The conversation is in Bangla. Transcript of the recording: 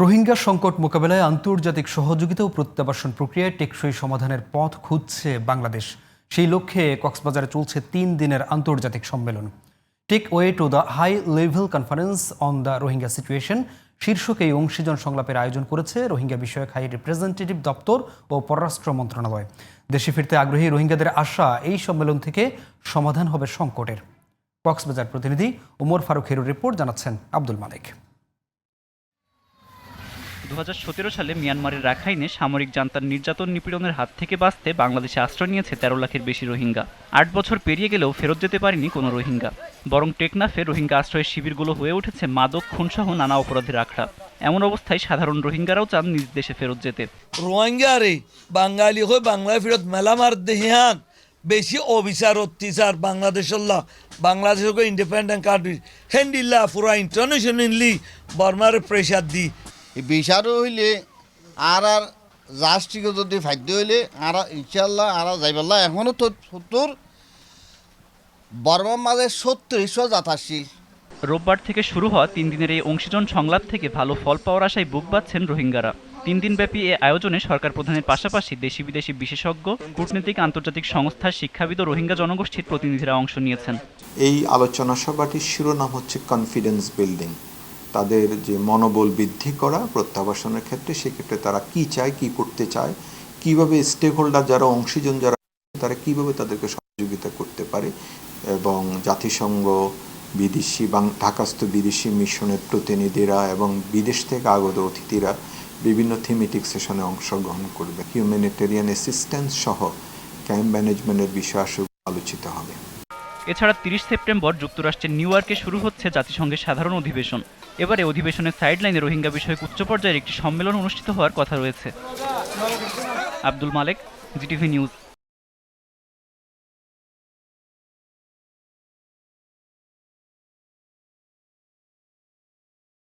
রোহিঙ্গা সংকট মোকাবেলায় আন্তর্জাতিক সহযোগিতা ও প্রত্যাবাসন প্রক্রিয়ায় টেকসই সমাধানের পথ খুঁজছে বাংলাদেশ। সেই লক্ষ্যে কক্সবাজারে চলছে ৩ দিনের আন্তর্জাতিক সম্মেলন take way to the high level conference on the Rohingya situation শীর্ষক এই অংশীজন সংলাপের আয়োজন করেছে রোহিঙ্গা বিষয়ক হাই রিপ্রেজেন্টেটিভ দপ্তর ও পররাষ্ট্র মন্ত্রণালয়। দেশে ফিরতে আগ্রহী রোহিঙ্গাদের আশা এই সম্মেলন থেকে সমাধান হবে সংকটের। কক্সবাজার প্রতিনিধি ওমর ফারুক হিরুর রিপোর্ট, জানাচ্ছেন আব্দুল মালিক। 2017 সালে মিয়ানমারের রাখাইনে সামরিক জান্তার নির্যাতন নিপীড়নের হাত থেকে বাঁচতে বাংলাদেশে আশ্রয় নিয়েছে 13 লাখের বেশি রোহিঙ্গা। 8 বছর পেরিয়ে গেলেও ফেরত যেতে পারেনি কোনো রোহিঙ্গা, বরং টেকনাফে রোহিঙ্গা আশ্রয়ের শিবিরগুলো হয়ে উঠেছে মাদক, খুনসহ নানা অপরাধের আখড়া। এমন অবস্থায় সাধারণ রোহিঙ্গারাও চান নিজ দেশে ফেরত যেতে। রোহিঙ্গারে বাঙালি হয়ে বাংলায় ফেরত মেলামার দেহান বেশি অবিচার অত্যাচার বাংলাদেশের ইন্ডিপেন্ডেন্ট কান্ট্রি হ্যান্ডিল্লা পুরা ইন্টারন্যাশনালি বর্মার প্রেশার দি বিচারও হইলে আর রাষ্ট্রীয় যদি ফাদ্য হইলে আর ইনশাল্লাহ আর যাইবাল্লাহ এখনও তো 70 বর্মার মাঝে 70 যাতাশীল। রোববার থেকে শুরু হওয়া 3 দিনের এই অংশীজন সংলাপ থেকে ভালো ফল পাওয়ার আশায় বুক বাঁধছেন রোহিঙ্গারা। 3 দিনব্যাপী এই আয়োজনে সরকার প্রধানের পাশাপাশি দেশি বিদেশি বিশেষজ্ঞ, কূটনীতিক, আন্তর্জাতিক সংস্থার শিক্ষাবিদ ও রোহিঙ্গা জনগোষ্ঠীর প্রতিনিধিরা অংশ নিয়েছেন। এই আলোচনা সভাটির শিরোনাম হচ্ছে কনফিডেন্স বিল্ডিং। তাদের যে মনোবল বৃদ্ধি করা প্রত্যাবাসনের ক্ষেত্রে, সেক্ষেত্রে তারা কি চায়, কি করতে চায়, কিভাবে স্টেক হোল্ডার যারা অংশীজন যারা তারা কিভাবে তাদেরকে সহযোগিতা করতে পারে, এবং জাতিসংঘ, বিদেশি ঢাকাস্থ বিদেশি মিশনের প্রতিনিধিরা এবং বিদেশ থেকে আগত অতিথিরা বিভিন্ন থিমেটিক সেশনে অংশগ্রহণ করবে। হিউম্যানিটেরিয়ান অ্যাসিস্ট্যান্স সহ ক্যাম্প ম্যানেজমেন্টের বিষয় আলোচিত হবে। এছাড়া 30 সেপ্টেম্বর যুক্তরাষ্ট্রের নিউ ইয়র্কে শুরু হচ্ছে জাতিসংঘের সাধারণ অধিবেশন। এবারে অধিবেশনের সাইডলাইনে রোহিঙ্গা বিষয়ক উচ্চ পর্যায়ের একটি সম্মেলন অনুষ্ঠিত হওয়ার কথা রয়েছে। আব্দুল মালেক, জিটিভি নিউজ।